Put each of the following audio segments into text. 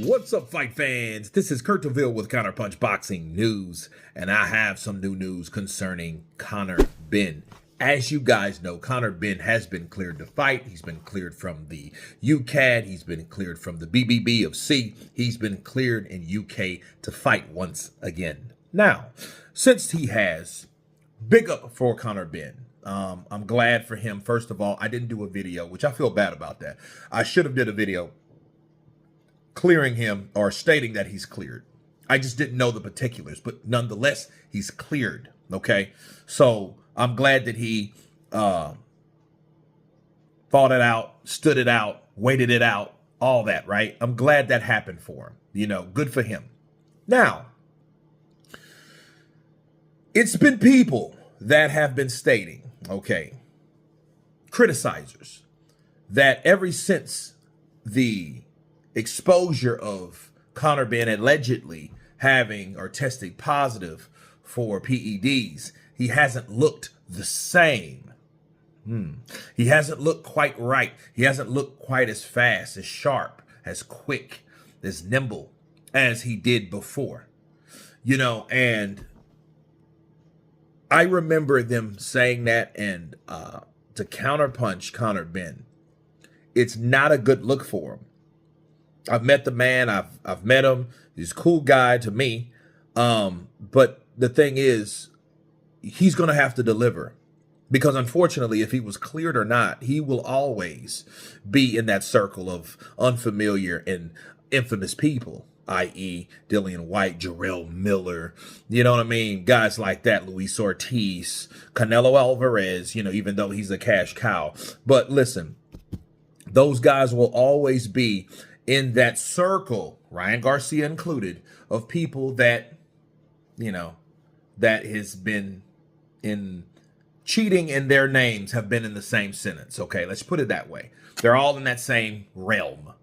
What's up, fight fans? This is Kurt DeVille with Counterpunch Boxing News, and I have some new news concerning Conor Benn. As you guys know, Conor Benn has been cleared to fight. He's been cleared from the UCAD. He's been cleared from the BBB of C. He's been cleared in UK to fight once again. Now, since he has, big up for Conor Benn. I'm glad for him. First of all, I didn't do a video, which I feel bad about that. I should have did a video clearing him or stating that he's cleared. I just didn't know the particulars, but nonetheless, he's cleared. Okay. So I'm glad that he fought it out, stood it out, waited it out, all that, right? I'm glad that happened for him. You know, good for him. Now, it's been people that have been stating, okay, criticizers, that ever since the exposure of Conor Benn allegedly having or testing positive for PEDs, he hasn't looked the same. He hasn't looked quite right. He hasn't looked quite as fast, as sharp, as quick, as nimble as he did before. You know, and I remember them saying that, and to counterpunch Conor Benn, it's not a good look for him. I've met the man. I've met him. He's a cool guy to me. But the thing is, he's going to have to deliver, because unfortunately, if he was cleared or not, he will always be in that circle of unfamiliar and infamous people, i.e. Dillian White, Jarrell Miller, you know what I mean? Guys like that, Luis Ortiz, Canelo Alvarez, you know, even though he's a cash cow. But listen, those guys will always be in that circle, Ryan Garcia included, of people that, you know, that has been in cheating in their names have been in the same sentence. Okay, let's put it that way. They're all in that same realm.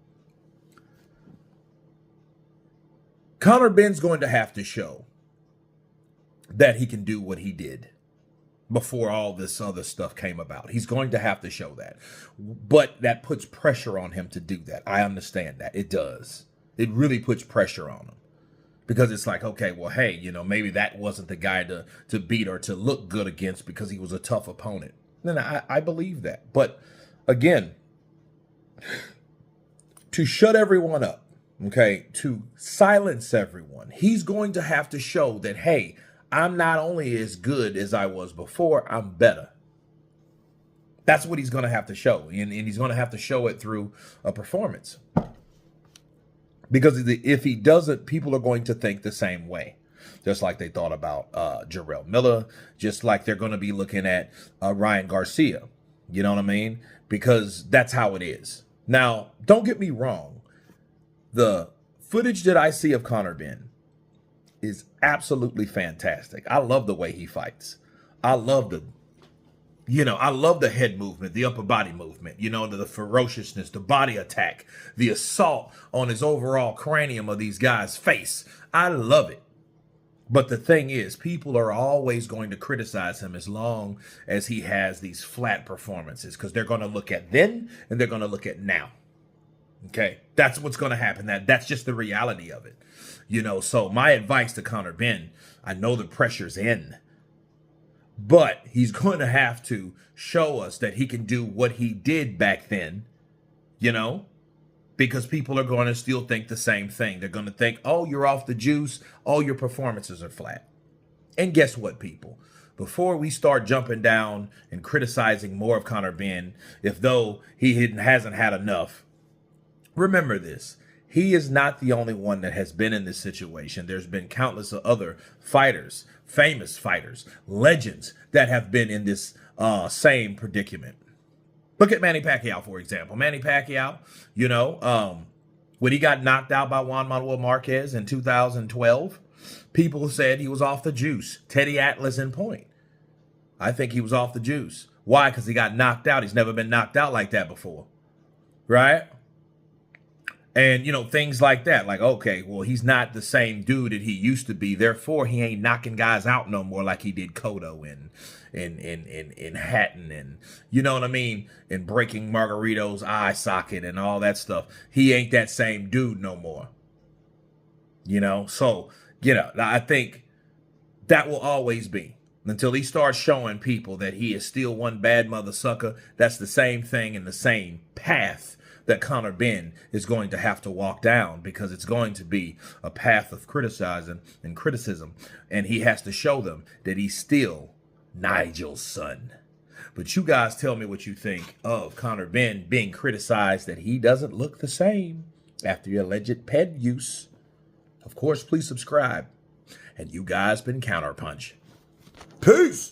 Conor Benn's going to have to show that he can do what he did before all this other stuff came about. He's going to have to show that. But that puts pressure on him to do that. I understand that. It does. It really puts pressure on him. Because it's like, okay, well, hey, you know, maybe that wasn't the guy to beat or to look good against because he was a tough opponent. And I believe that. But again, to shut everyone up, okay, to silence everyone, he's going to have to show that, hey, I'm not only as good as I was before, I'm better. That's what he's going to have to show. And he's going to have to show it through a performance. Because if he doesn't, people are going to think the same way. Just like they thought about Jarrell Miller. Just like they're going to be looking at Ryan Garcia. You know what I mean? Because that's how it is. Now, don't get me wrong. The footage that I see of Conor Benn is absolutely fantastic. I love the way he fights. I love I love the head movement, the upper body movement, you know, the ferociousness, the body attack, the assault on his overall cranium of these guys' face. I love it. But the thing is, people are always going to criticize him as long as he has these flat performances, because they're going to look at then and they're going to look at now. Okay, that's what's going to happen. That's just the reality of it. You know, so my advice to Conor Benn, I know the pressure's in, but he's going to have to show us that he can do what he did back then, you know, because people are going to still think the same thing. They're going to think, oh, you're off the juice. Oh, your performances are flat. And guess what, people? Before we start jumping down and criticizing more of Conor Benn, if though he hasn't had enough, remember this. He is not the only one that has been in this situation. There's been countless of other fighters, famous fighters, legends that have been in this same predicament. Look at Manny Pacquiao, for example. Manny Pacquiao, you know, when he got knocked out by Juan Manuel Marquez in 2012, people said he was off the juice. Teddy Atlas in point. I think he was off the juice. Why? Because he got knocked out. He's never been knocked out like that before. Right? And, you know, things like that. Like, okay, well, he's not the same dude that he used to be. Therefore, he ain't knocking guys out no more like he did Cotto and Hatton and, you know what I mean? And breaking Margarito's eye socket and all that stuff. He ain't that same dude no more. So, I think that will always be until he starts showing people that he is still one bad mother sucker. That's the same thing in the same path that Conor Benn is going to have to walk down, because it's going to be a path of criticizing and criticism. And he has to show them that he's still Nigel's son. But you guys tell me what you think of Conor Benn being criticized that he doesn't look the same after your alleged ped use. Of course, please subscribe. And you guys been Counterpunch. Peace.